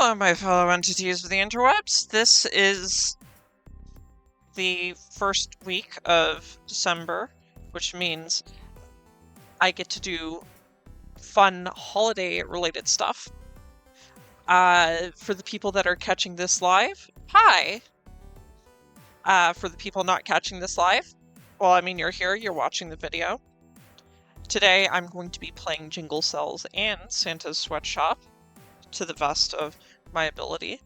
Hello, my fellow entities of the interwebs. This is the first week of December, which means I get to do fun holiday-related stuff. For the people that are catching this live, hi! For the people not catching this live, well, I mean, you're here, you're watching the video. Today, I'm going to be playing Jingle Cells and Santa's Sweatshop to the best of my ability.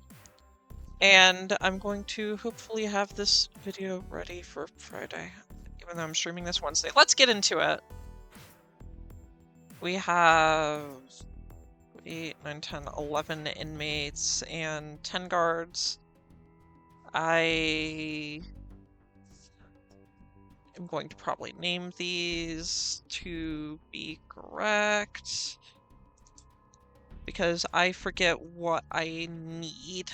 And I'm going to hopefully have this video ready for Friday, even though I'm streaming this Wednesday. Let's get into it. We have 8, 9, 10, 11 inmates and 10 guards. I am going to probably name these to be correct because I forget what I need.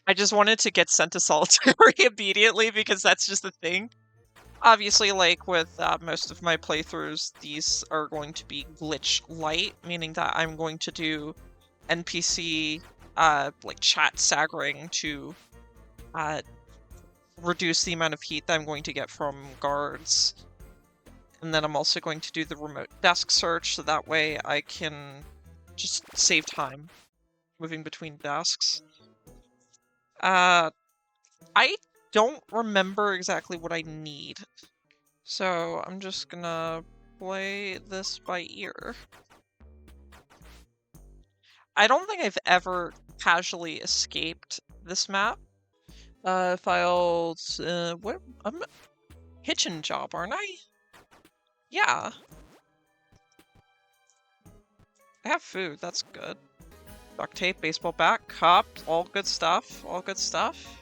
I just wanted to get sent to solitary immediately because that's just the thing. Obviously, like with most of my playthroughs, these are going to be glitch light, meaning that I'm going to do NPC like chat staggering to reduce the amount of heat that I'm going to get from guards. And then I'm also going to do the remote desk search, so that way I can just save time moving between desks. I don't remember exactly what I need, so I'm just gonna play this by ear. I don't think I've ever casually escaped this map. Files, what? I'm hitching job, aren't I? Yeah. I have food, that's good. Duct tape, baseball bat, cup, all good stuff, all good stuff.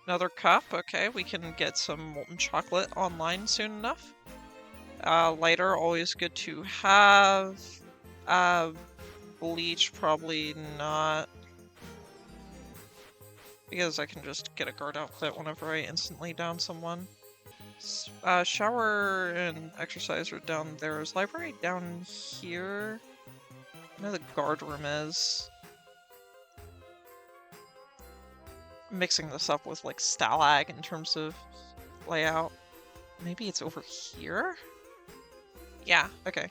Another cup, okay, we can get some molten chocolate online soon enough. Lighter, always good to have. Bleach, probably not. Because I can just get a guard outfit whenever I instantly down someone. Shower and exercise are down there. Is library down here? I know the guard room is. I'm mixing this up with like Stalag in terms of layout. Maybe it's over here? Yeah, okay.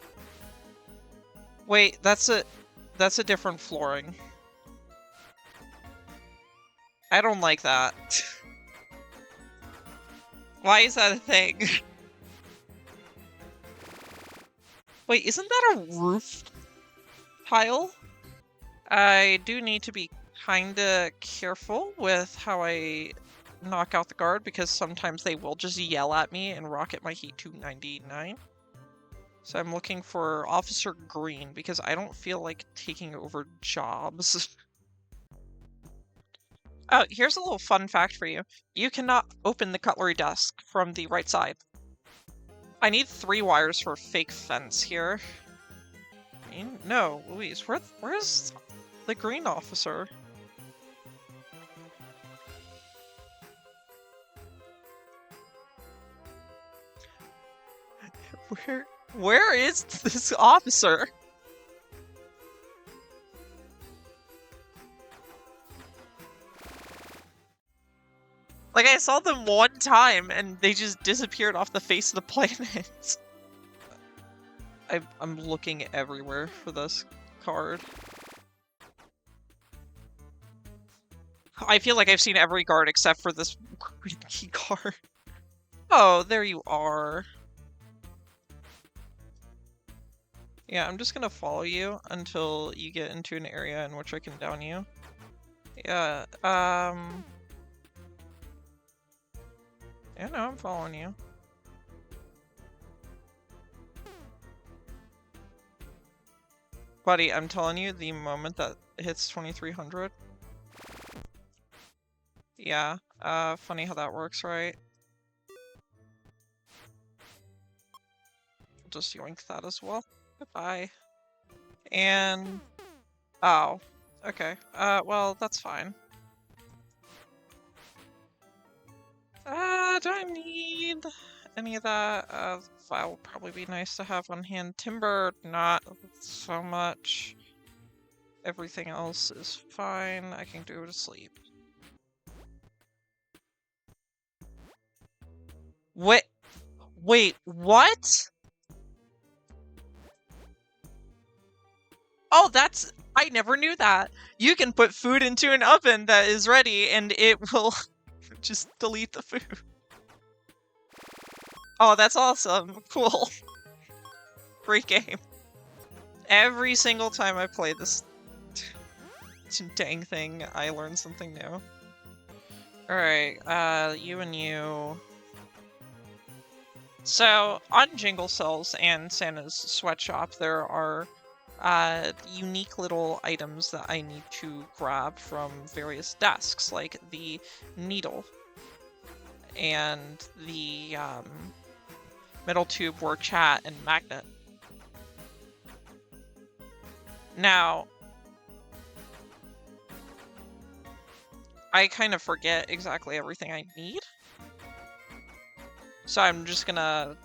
Wait, that's a different flooring. I don't like that. Why is that a thing? Wait, isn't that a roof tile? I do need to be kinda careful with how I knock out the guard because sometimes they will just yell at me and rocket my heat to 99. So I'm looking for Officer Green because I don't feel like taking over jobs. Oh, here's a little fun fact for you. You cannot open the cutlery desk from the right side. I need 3 wires for a fake fence here. No, Louise, where's the green officer? Where is this officer? Like, I saw them one time and they just disappeared off the face of the planet. I'm looking everywhere for this card. I feel like I've seen every guard except for this key card. Oh, there you are. Yeah, I'm just gonna follow you until you get into an area in which I can down you. Yeah, yeah, no, I'm following you. Buddy, I'm telling you, the moment that hits 2300. Yeah, funny how that works, right? Just yoink that as well. Goodbye. And... oh, okay. Well, that's fine. Do I need any of that? File would probably be nice to have on hand. Timber, not so much. Everything else is fine. I can go to sleep. Wait, what? Oh, I never knew that. You can put food into an oven that is ready and it will just delete the food. Oh, that's awesome. Cool. Great game. Every single time I play this dang thing, I learn something new. Alright, you and you. So, on Jingle Cells and Santa's Sweatshop, there are unique little items that I need to grab from various desks, like the needle and the metal tube where chat and magnet. Now, I kind of forget exactly everything I need, so I'm just gonna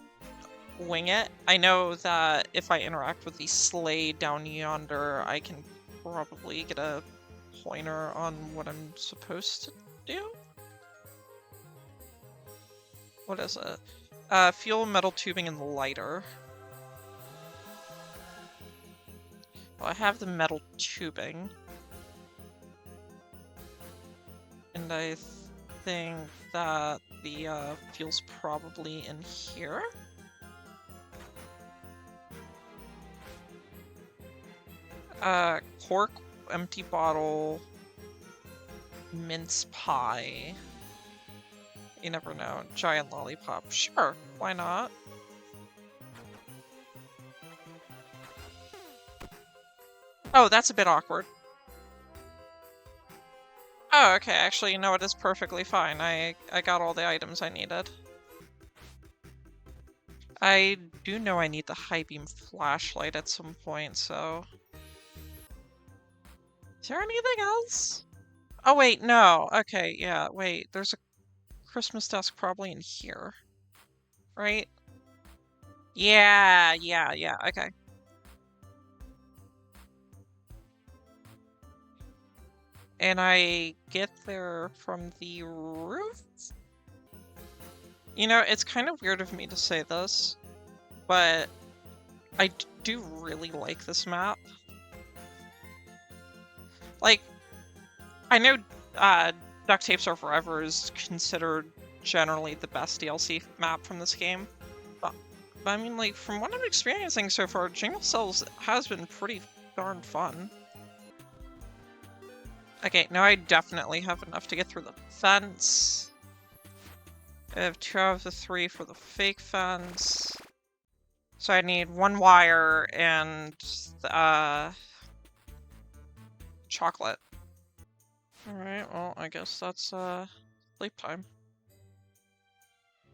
wing it. I know that if I interact with the sleigh down yonder, I can probably get a pointer on what I'm supposed to do. What is it? Fuel, metal tubing, and lighter. Well, I have the metal tubing. And I think that the fuel's probably in here. Cork, empty bottle, mince pie. You never know. Giant lollipop. Sure, why not? Oh, that's a bit awkward. Oh, okay, actually, you know what, it's perfectly fine. I got all the items I needed. I do know I need the high beam flashlight at some point, so... Is there anything else? Oh wait, no. Okay, yeah, wait. There's a Christmas desk probably in here. Right? Yeah, okay. And I get there from the roof? You know, it's kind of weird of me to say this, but I do really like this map. Like, I know Duct Tapes Are Forever is considered generally the best DLC map from this game, but I mean, like, from what I'm experiencing so far, Jingle Cells has been pretty darn fun. Okay, now I definitely have enough to get through the fence. I have 2 out of the 3 for the fake fence. So I need 1 wire and chocolate. Alright, well, I guess that's sleep time.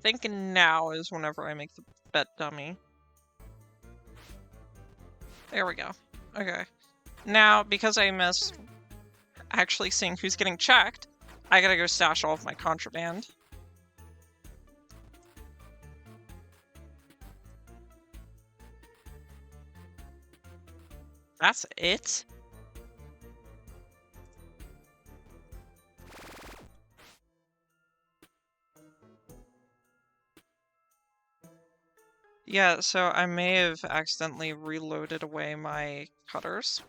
Thinking now is whenever I make the bet dummy. There we go. Okay. Now, because I missed actually seeing who's getting checked, I gotta go stash all of my contraband. That's it? Yeah, so I may have accidentally reloaded away my cutters.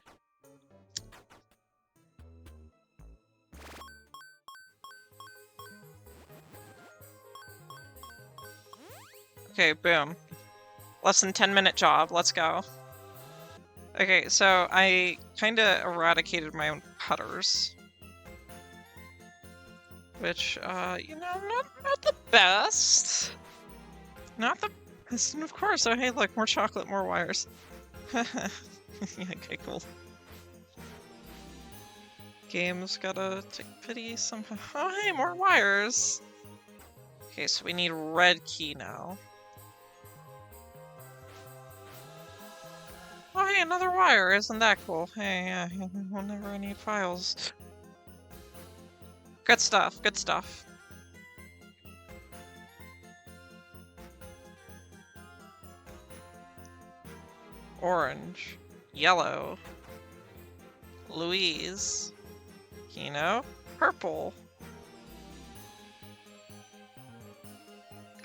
Okay, boom. Less than 10-minute job, let's go. Okay, so I kinda eradicated my own cutters. Which, you know, not the best. Not the best, and of course, oh hey, look, more chocolate, more wires. Yeah, okay, cool. Game's gotta take pity somehow. Oh hey, more wires! Okay, so we need red key now. Oh hey, another wire, isn't that cool? Hey, yeah, whenever I need files. Good stuff, good stuff. orange, yellow, Louise, Kino, purple.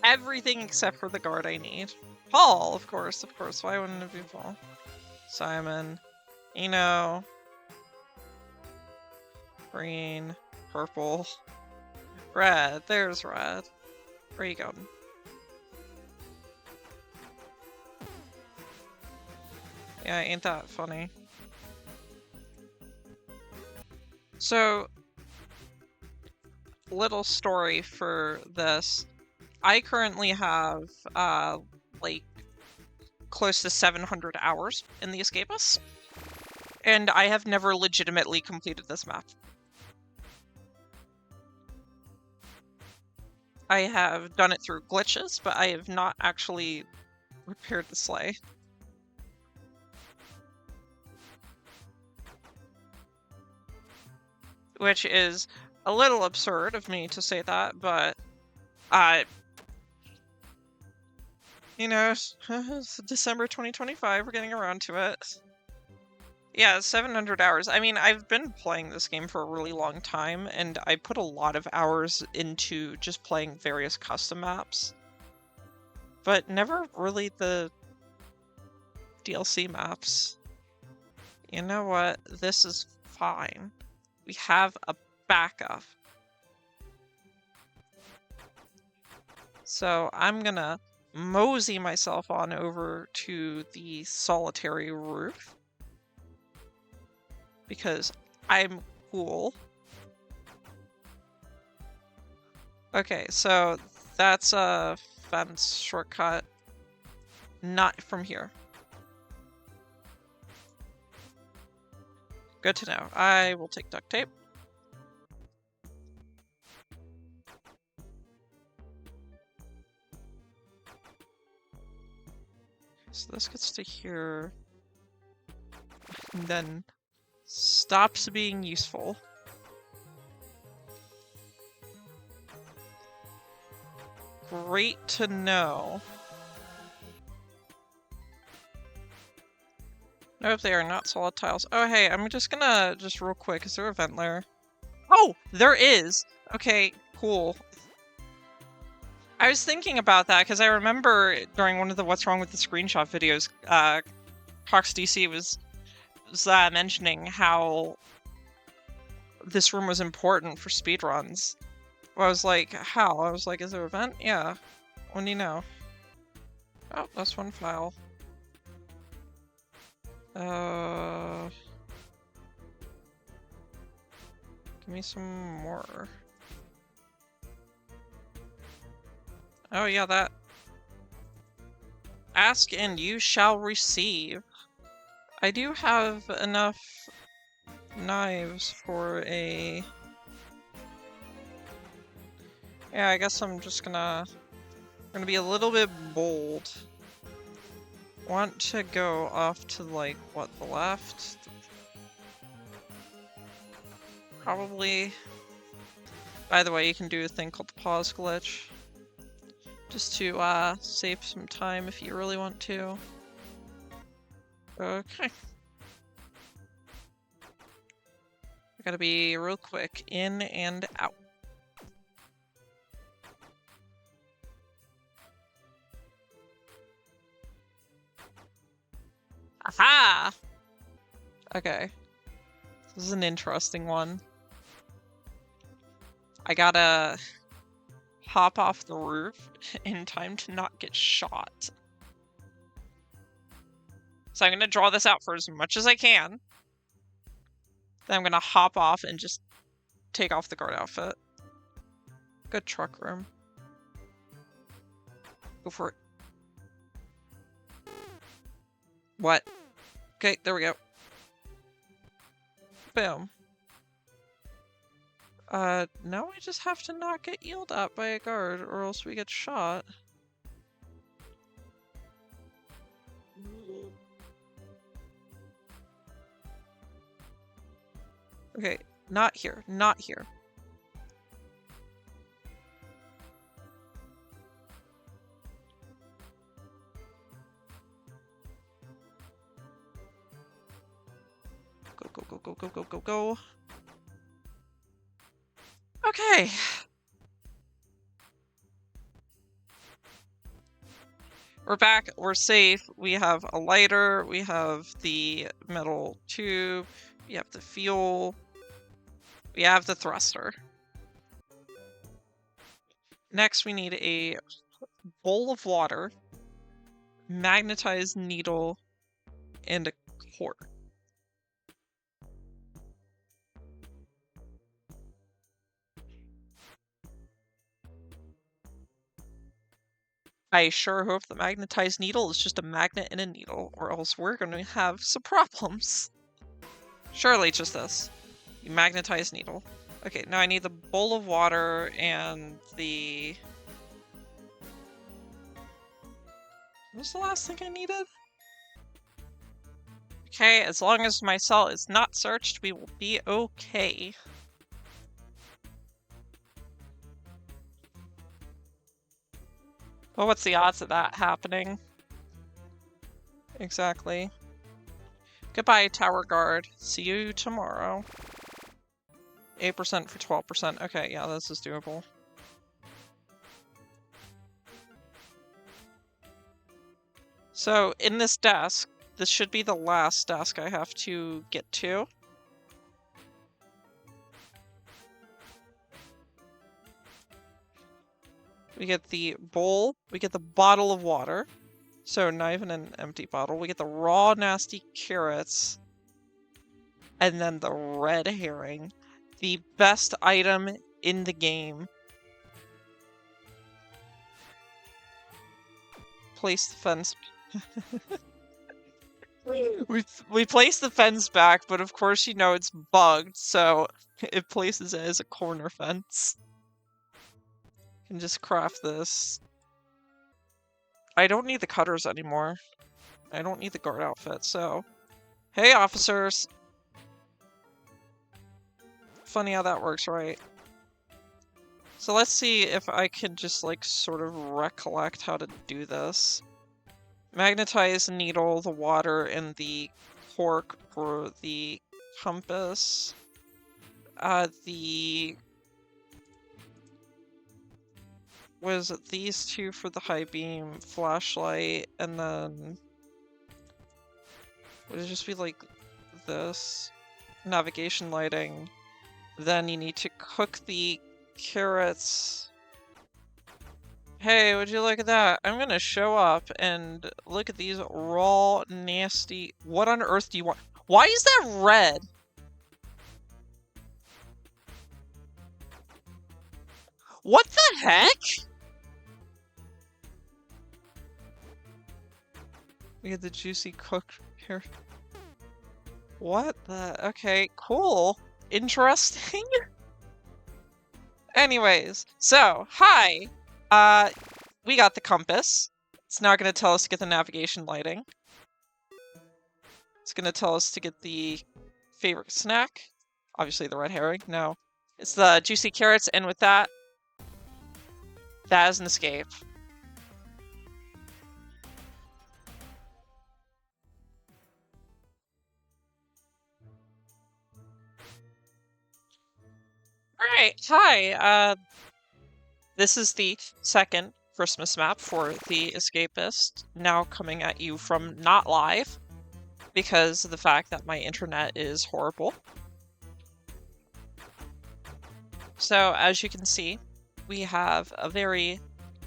Everything except for the guard I need. Paul, of course. Why wouldn't it be Paul? Simon, Eno, green, purple, red. There's red. Where you going? Yeah, ain't that funny? So, little story for this. I currently have, like, close to 700 hours in the Escapists, and I have never legitimately completed this map. I have done it through glitches, but I have not actually repaired the sleigh. Which is a little absurd of me to say that, but you know, it's December 2025, we're getting around to it. Yeah, 700 hours. I mean, I've been playing this game for a really long time, and I put a lot of hours into just playing various custom maps, but never really the DLC maps. You know what? This is fine. We have a backup. So I'm gonna mosey myself on over to the solitary roof because I'm cool. Okay, so that's a fence shortcut. Not from here. Good to know. I will take duct tape. So this gets to here, and then stops being useful. Great to know. Nope, they are not solid tiles. Oh, hey, I'm just gonna, real quick, is there a vent layer? Oh, there is! Okay, cool. I was thinking about that, because I remember during one of the What's Wrong with the Screenshot videos, CoxDC was mentioning how this room was important for speedruns. I was like, how? I was like, is there a vent? Yeah. When do you know? Oh, that's one file. Give me some more. Oh yeah, that. Ask and you shall receive. I do have enough knives for a... Yeah, I guess I'm just gonna be a little bit bold. Want to go off to, like, what, the left? Probably. By the way, you can do a thing called the pause glitch. Just to, save some time if you really want to. Okay. I gotta be real quick. In and out. Aha! Okay. This is an interesting one. I gotta hop off the roof in time to not get shot. So I'm gonna draw this out for as much as I can. Then I'm gonna hop off and just take off the guard outfit. Good truck room. Go for it. What? Okay, there we go. Boom. Now we just have to not get yelled at by a guard, or else we get shot. Okay, not here, not here. Go, go, go, go, go, go, go. Okay. We're back. We're safe. We have a lighter. We have the metal tube. We have the fuel. We have the thruster. Next, we need a bowl of water, magnetized needle, and a cork. I sure hope the magnetized needle is just a magnet in a needle, or else we're going to have some problems. Surely it's just this. The magnetized needle. Okay, now I need the bowl of water and the... What was the last thing I needed? Okay, as long as my cell is not searched, we will be okay. Well, what's the odds of that happening? Exactly. Goodbye, tower guard. See you tomorrow. 8% for 12%. Okay, yeah, this is doable. So, in this desk, this should be the last desk I have to get to. We get the bowl, we get the bottle of water. So, not even an empty bottle. We get the raw, nasty carrots. And then the red herring. The best item in the game. Place the fence. we place the fence back, but of course you know it's bugged, so it places it as a corner fence. Can just craft this. I don't need the cutters anymore. I don't need the guard outfit, so... Hey, officers! Funny how that works, right? So let's see if I can just, like, sort of recollect how to do this. Magnetize needle, the water, and the cork for the compass. Was it these two for the high beam flashlight, and then would it just be like this? Navigation lighting. Then you need to cook the carrots. Hey, would you look at that? I'm gonna show up and look at these raw, nasty... What on earth do you want? Why is that red? What the heck? We get the juicy cooked here. What the... Okay, cool. Interesting. Anyways, so, hi! We got the compass. It's now gonna tell us to get the navigation lighting. It's gonna tell us to get the favorite snack. Obviously the red herring. No. It's the juicy carrots, and with that, that is an escape. Alright, hi! This is the second Christmas map for the Escapist, now coming at you from not live, because of the fact that my internet is horrible. So, as you can see, we have a very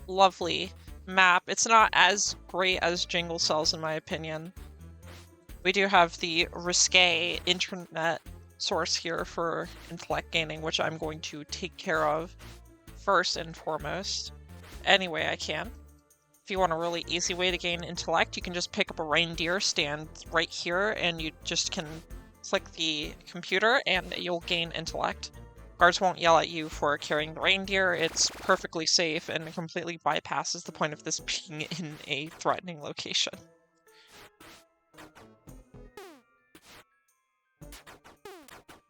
lovely map. It's not as great as Jingle Cells, in my opinion. We do have the risque internet source here for intellect gaining, which I'm going to take care of first and foremost. Any way I can. If you want a really easy way to gain intellect, you can just pick up a reindeer, stand right here, and you just can click the computer and you'll gain intellect. Guards won't yell at you for carrying the reindeer. It's perfectly safe and completely bypasses the point of this being in a threatening location.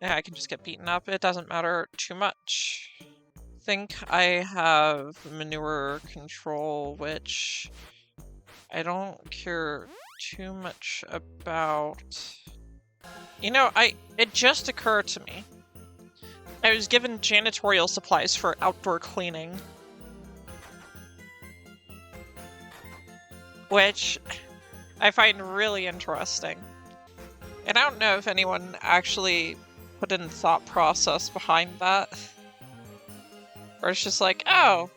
Yeah, I can just get beaten up. It doesn't matter too much. I think I have manure control, which I don't care too much about. You know, it just occurred to me. I was given janitorial supplies for outdoor cleaning. Which I find really interesting. And I don't know if anyone actually put in thought process behind that. Or it's just like, oh,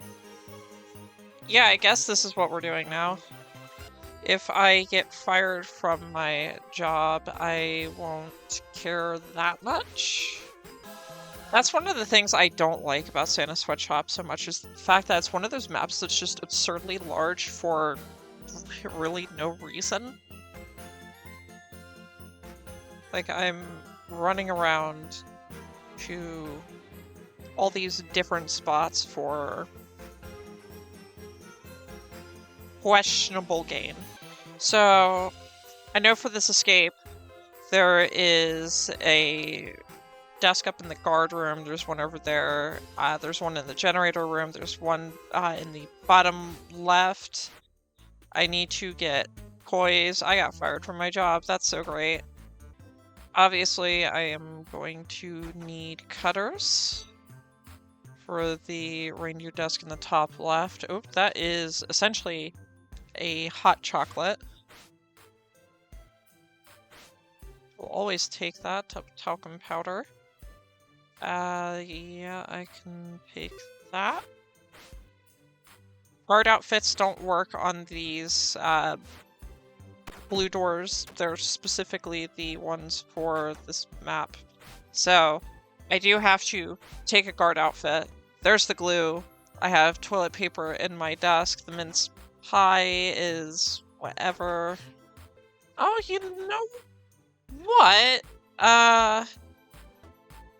yeah, I guess this is what we're doing now. If I get fired from my job, I won't care that much. That's one of the things I don't like about Santa Sweatshop so much, is the fact that it's one of those maps that's just absurdly large for really no reason. Like, I'm running around to all these different spots for questionable gain. So, I know for this escape, there is a desk up in the guard room, there's one over there, there's one in the generator room, there's one in the bottom left. I need to get toys. I got fired from my job, that's so great. Obviously, I am going to need cutters for the reindeer desk in the top left. Oh, that is essentially a hot chocolate. We'll always take that. Talcum powder. Yeah, I can take that. Guard outfits don't work on these blue doors. They're specifically the ones for this map. So I do have to take a guard outfit. There's the glue. I have toilet paper in my desk. The mince pie is whatever. Oh, you know what?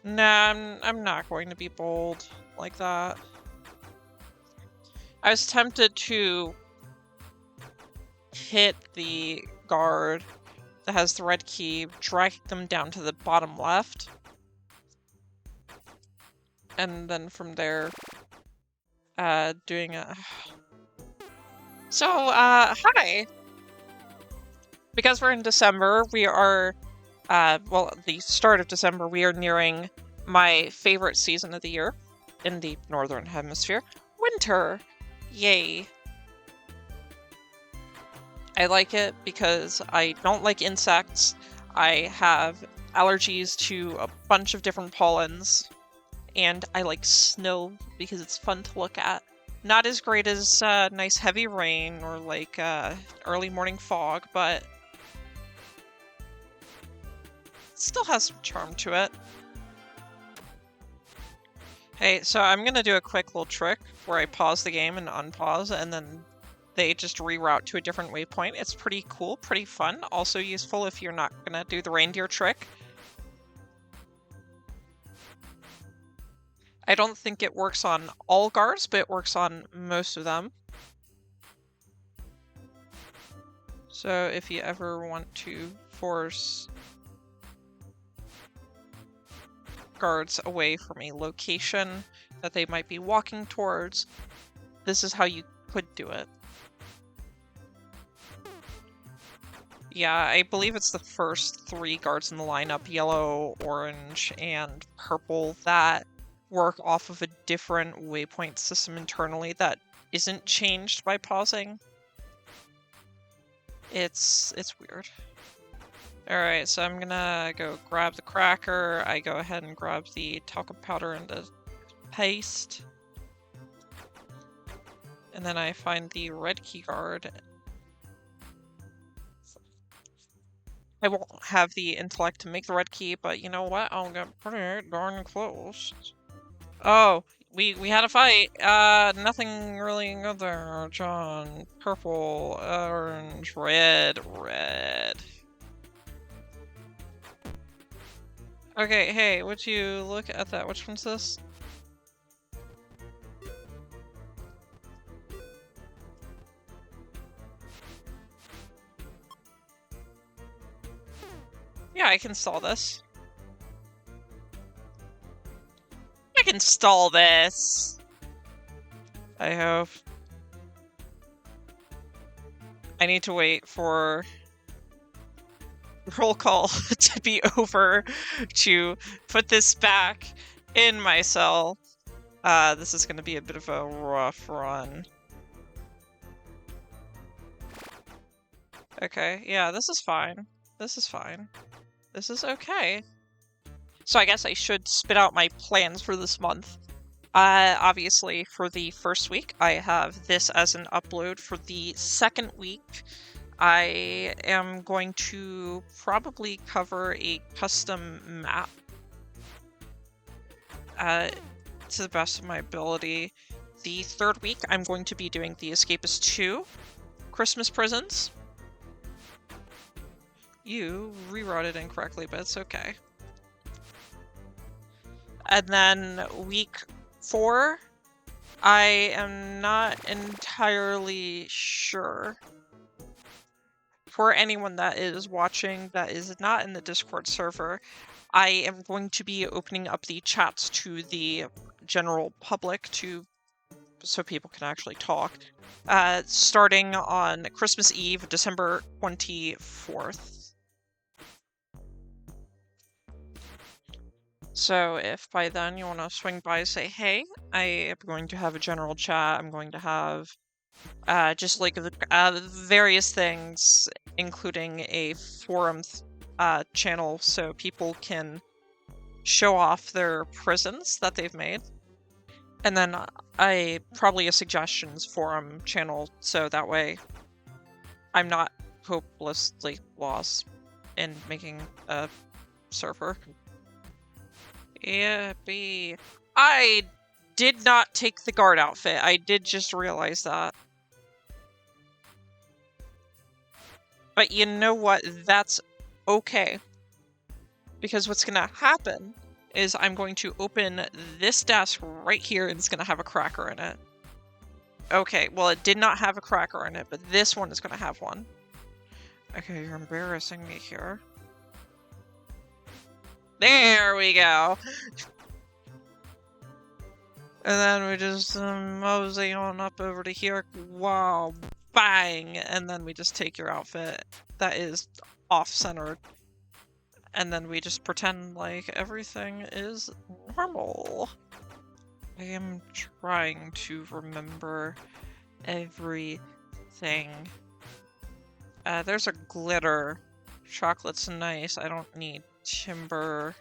Nah, I'm not going to be bold like that. I was tempted to hit the guard that has the red key, drag them down to the bottom left, and then from there, doing a... So, hi! Because we're in December, we are, well, the start of December, we are nearing my favorite season of the year in the Northern Hemisphere, winter! Yay! I like it because I don't like insects. I have allergies to a bunch of different pollens, and I like snow because it's fun to look at. Not as great as nice heavy rain or like early morning fog, but it still has some charm to it. Hey, so I'm gonna do a quick little trick where I pause the game and unpause, and then they just reroute to a different waypoint. It's pretty cool, pretty fun, also useful if you're not gonna do the reindeer trick. I don't think it works on all guards, but it works on most of them. So if you ever want to force guards away from a location that they might be walking towards, this is how you could do it. Yeah, I believe it's the first 3 guards in the lineup, yellow, orange, and purple, that work off of a different waypoint system internally that isn't changed by pausing. It's weird. Alright, so I'm gonna go grab the cracker. I go ahead and grab the talcum powder and the paste. And then I find the red key guard. I won't have the intellect to make the red key, but you know what? I'll get pretty darn close. Oh, we had a fight. Nothing really good there, John. Purple, orange, red. Okay, hey, would you look at that? Which one's this? Yeah, I can stall this. I can stall this! I hope. I need to wait for roll call to be over to put this back in my cell. This is going to be a bit of a rough run. Okay, yeah, this is fine. This is fine. This is okay. So I guess I should spit out my plans for this month. Obviously, for the first week, I have this as an upload. For the second week, I am going to probably cover a custom map to the best of my ability. The third week, I'm going to be doing the Escapists 2 Christmas Prisons. You rewrote it incorrectly, but it's okay. And then week 4, I am not entirely sure. For anyone that is watching that is not in the Discord server, I am going to be opening up the chats to the general public so people can actually talk, starting on Christmas Eve, December 24th. So if by then you want to swing by and say, hey, I am going to have a general chat, I'm going to have just like various things, including a forum channel so people can show off their prisons that they've made. And then probably a suggestions forum channel, so that way I'm not hopelessly lost in making a server. Yippee. I did not take the guard outfit. I did just realize that. But you know what? That's okay. Because what's gonna happen is I'm going to open this desk right here and it's gonna have a cracker in it. Okay, well it did not have a cracker in it, but this one is gonna have one. Okay, you're embarrassing me here. There we go! And then we just mosey on up over to here. Wow, bang! And then we just take your outfit that is off-centered. And then we just pretend like everything is normal. I am trying to remember everything. There's a glitter. Chocolate's nice. I don't need timber.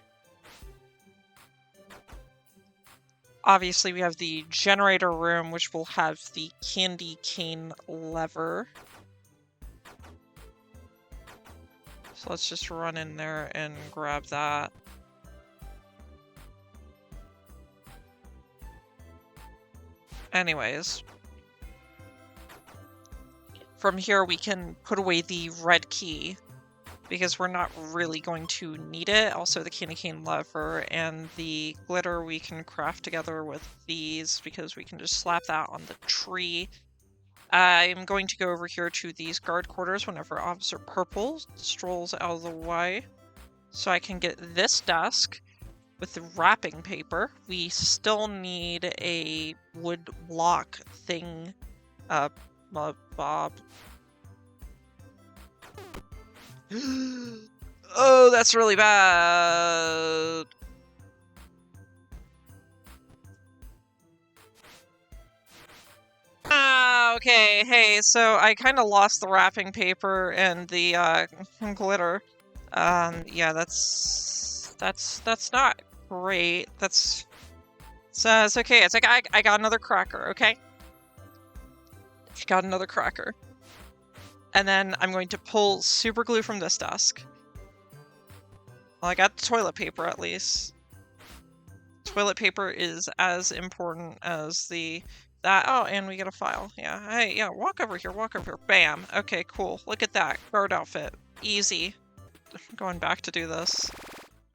Obviously, we have the generator room, which will have the candy cane lever. So let's just run in there and grab that. Anyways. From here, we can put away the red key, because we're not really going to need it. Also, the candy cane lever and the glitter we can craft together with these, because we can just slap that on the tree. I'm going to go over here to these guard quarters whenever Officer Purple strolls out of the way, so I can get this desk with the wrapping paper. We still need a wood block thing, Bob. Oh, that's really bad. Okay, hey, so I kind of lost the wrapping paper and the glitter. Yeah, that's not great. It's okay. It's like I got another cracker, okay? I got another cracker. And then I'm going to pull super glue from this desk. Well, I got toilet paper at least. Toilet paper is as important as that. Oh, and we get a file. Yeah, hey, yeah, walk over here, Bam. Okay, cool. Look at that. Guard outfit. Easy. I'm going back to do this.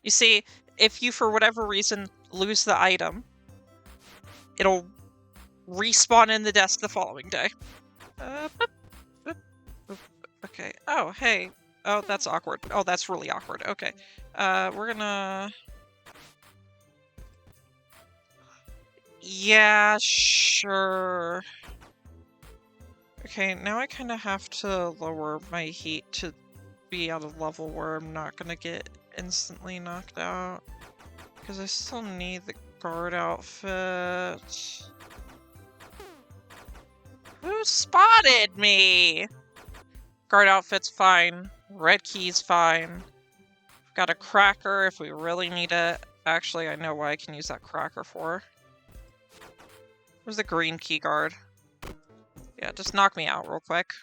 You see, if you, for whatever reason, lose the item, it'll respawn in the desk the following day. Okay. Oh, hey. Oh, that's awkward. Oh, that's really awkward. Okay. We're gonna... Yeah, sure. Okay, now I kind of have to lower my heat to be at a level where I'm not gonna get instantly knocked out. Because I still need the guard outfit. Who spotted me? Guard outfit's fine. Red key's fine. Got a cracker if we really need it. Actually, I know what I can use that cracker for. Where's the green key guard? Yeah, just knock me out real quick.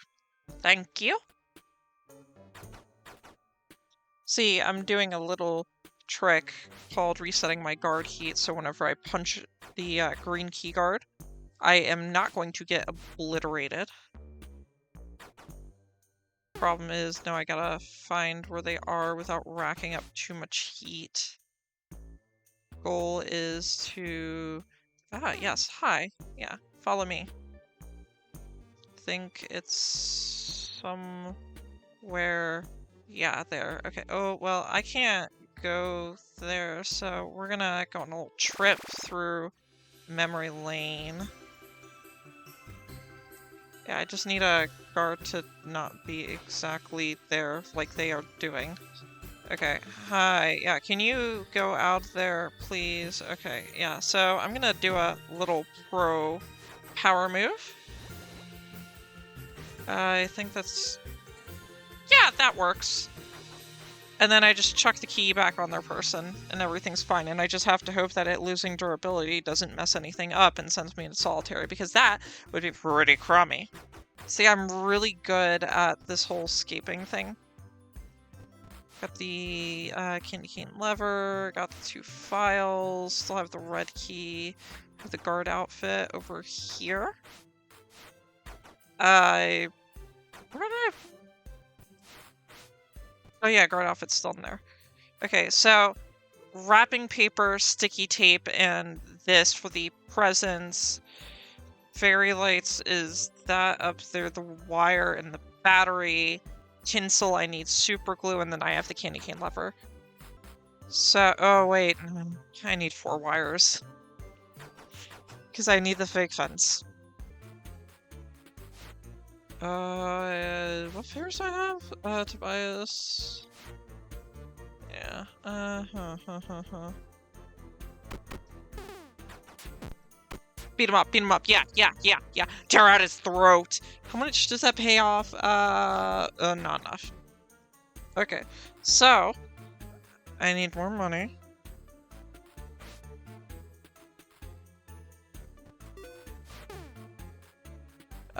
Thank you. See, I'm doing a little trick called resetting my guard heat, so whenever I punch the green key guard, I am not going to get obliterated. Problem is, now I gotta find where they are without racking up too much heat. Goal is to... Ah, yes, hi. Yeah, follow me. Think it's somewhere... Yeah, there. Okay, oh, well, I can't go there, so we're gonna go on a little trip through memory lane. Yeah, I just need a guard to not be exactly there like they are doing. Okay, hi. Yeah, can you go out there, please? Okay, yeah, so I'm gonna do a little pro power move. I think that's... Yeah, that works. And then I just chuck the key back on their person, and everything's fine. And I just have to hope that it losing durability doesn't mess anything up and sends me into solitary, because that would be pretty crummy. See, I'm really good at this whole escaping thing. Got the candy cane lever, got the 2 files, still have the red key, have the guard outfit over here. Where did I... Oh yeah, guard outfit's still in there. Okay, so wrapping paper, sticky tape, and this for the presents. Fairy lights is that up there, the wire and the battery. Tinsel, I need super glue, and then I have the candy cane lever. So, oh wait, I need 4 wires. Because I need the fake fence. What fairs do I have? Tobias. Yeah, Beat him up, yeah. Tear out his throat. How much does that pay off? Not enough. Okay, so, I need more money.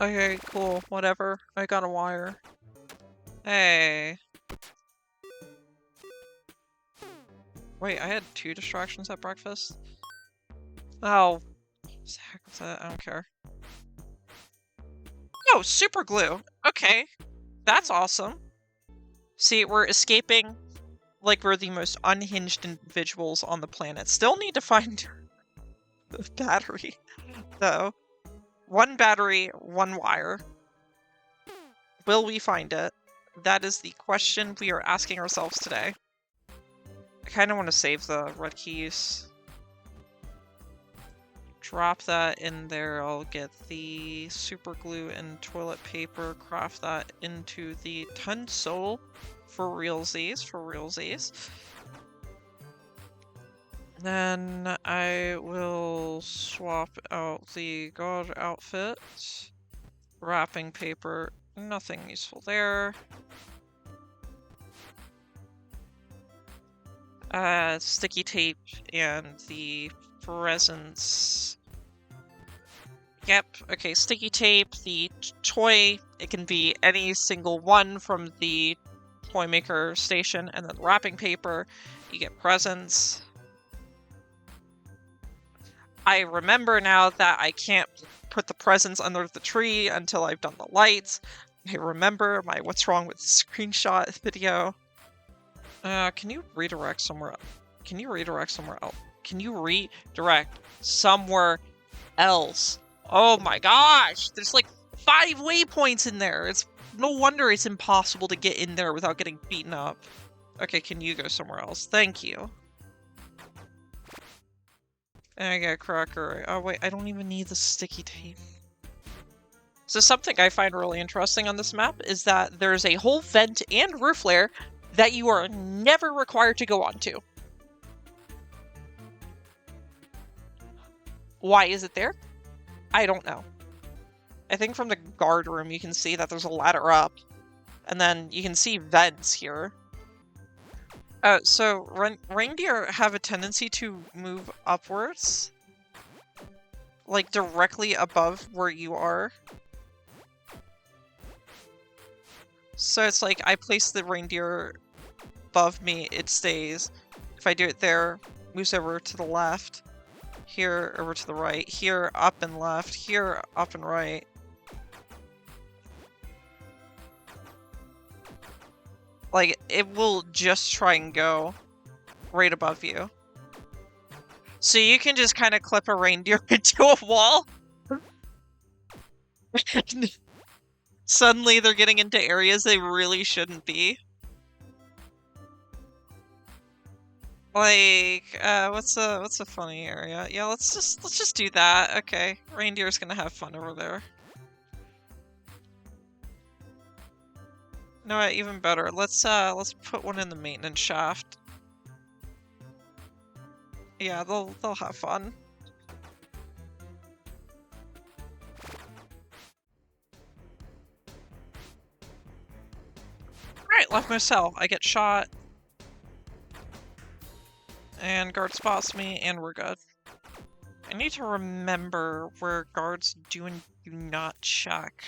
Okay, cool, whatever. I got a wire. Hey. Wait, I had 2 distractions at breakfast? Oh. What the heck was that? I don't care. Oh, super glue! Okay. That's awesome. See, we're escaping like we're the most unhinged individuals on the planet. Still need to find the battery, though. 1 battery, 1 wire. Will we find it? That is the question we are asking ourselves today. I kind of want to save the red keys. Drop that in there. I'll get the super glue and toilet paper. Craft that into the tinsel for realsies. Then I will swap out the guard outfit. Wrapping paper, nothing useful there. Sticky tape and the presents. Yep, okay, sticky tape, the toy, it can be any single one from the toy maker station, and then wrapping paper, you get presents. I remember now that I can't put the presents under the tree until I've done the lights. I remember my what's wrong with screenshot video. Can you redirect somewhere else? Can you redirect somewhere else? Can you redirect somewhere else? Oh my gosh! There's like 5 waypoints in there! It's no wonder it's impossible to get in there without getting beaten up. Okay, can you go somewhere else? Thank you. And I got a cracker. Oh wait, I don't even need the sticky tape. So something I find really interesting on this map is that there's a whole vent and roof layer that you are never required to go onto. Why is it there? I don't know. I think from the guard room you can see that there's a ladder up, and then you can see vents here. So reindeer have a tendency to move upwards, like directly above where you are. So it's like I place the reindeer above me, it stays. If I do it there, moves over to the left. Here, over to the right. Here, up and left. Here, up and right. Like, it will just try and go right above you. So you can just kind of clip a reindeer into a wall. Suddenly they're getting into areas they really shouldn't be. Like, what's a funny area? Yeah, let's just do that. Okay, reindeer's gonna have fun over there. No, even better. Let's put one in the maintenance shaft. Yeah, they'll have fun. Alright, left my cell. I get shot. And guard spots me, and we're good. I need to remember where guards do and do not check.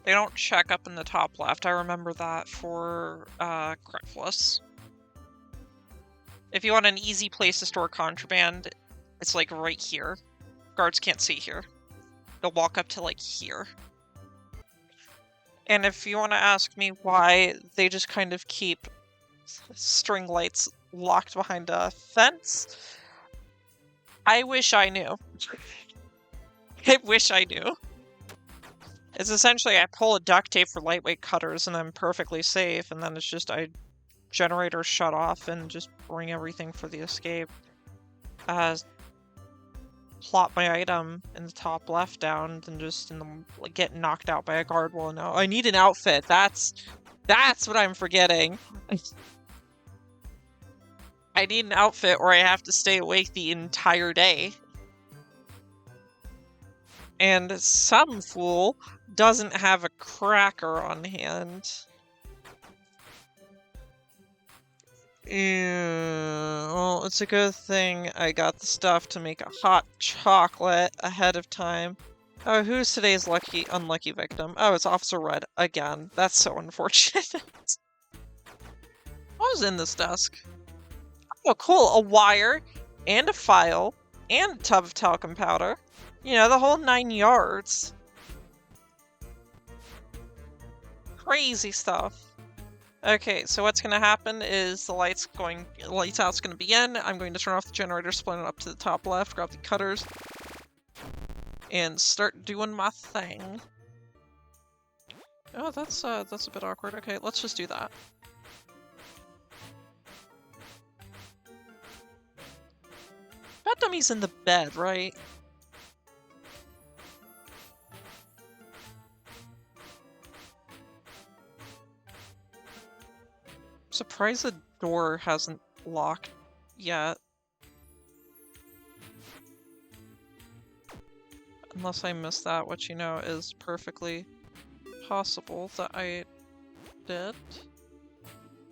They don't check up in the top left. I remember that for Creftless. If you want an easy place to store contraband, it's like right here. Guards can't see here. They'll walk up to like here. And if you want to ask me why they just kind of keep string lights locked behind a fence, I wish I knew. I wish I knew. It's essentially I pull a duct tape for lightweight cutters and I'm perfectly safe, and then it's just generator shut off and just bring everything for the escape. Plot my item in the top left down and just get knocked out by a guard. Well, no, I need an outfit. That's what I'm forgetting. I need an outfit or I have to stay awake the entire day. And some fool doesn't have a cracker on hand. Yeah, well, it's a good thing I got the stuff to make a hot chocolate ahead of time. Oh, who's today's unlucky victim? Oh, it's Officer Red again. That's so unfortunate. What was in this desk? Oh, cool. A wire and a file and a tub of talcum powder. You know, the whole 9 yards. Crazy stuff. Okay, so what's gonna happen is the lights out's gonna begin. I'm going to turn off the generator, split it up to the top left, grab the cutters, and start doing my thing. Oh, that's a bit awkward. Okay, let's just do that. That dummy's in the bed, right? Surprised the door hasn't locked yet. Unless I missed that, which, you know, is perfectly possible that I did.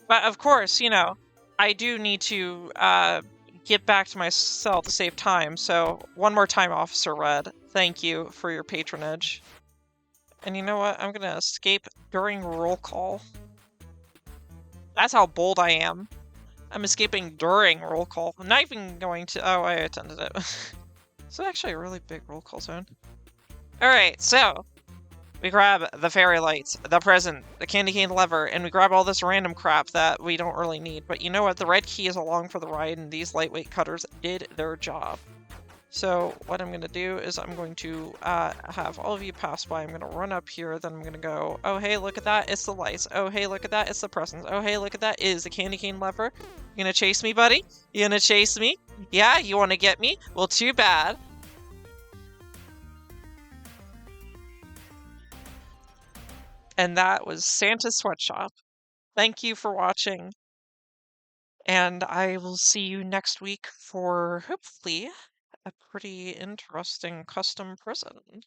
But of course, you know, I do need to get back to my cell to save time, so one more time, Officer Red. Thank you for your patronage. And you know what? I'm gonna escape during roll call. That's how bold I am. I'm escaping during roll call. I'm not even going to... Oh, I attended it. It's actually a really big roll call zone. Alright, so... we grab the fairy lights, the present, the candy cane lever, and we grab all this random crap that we don't really need. But you know what? The red key is along for the ride, and these lightweight cutters did their job. So what I'm going to do is I'm going to have all of you pass by. I'm going to run up here, then I'm going to go, oh, hey, look at that, it's the lights. Oh, hey, look at that, it's the presents. Oh, hey, look at that, is the candy cane lever. You gonna chase me, buddy? You gonna chase me? Yeah, you want to get me? Well, too bad. And that was Santa's Sweatshop. Thank you for watching, and I will see you next week for hopefully a pretty interesting custom prison.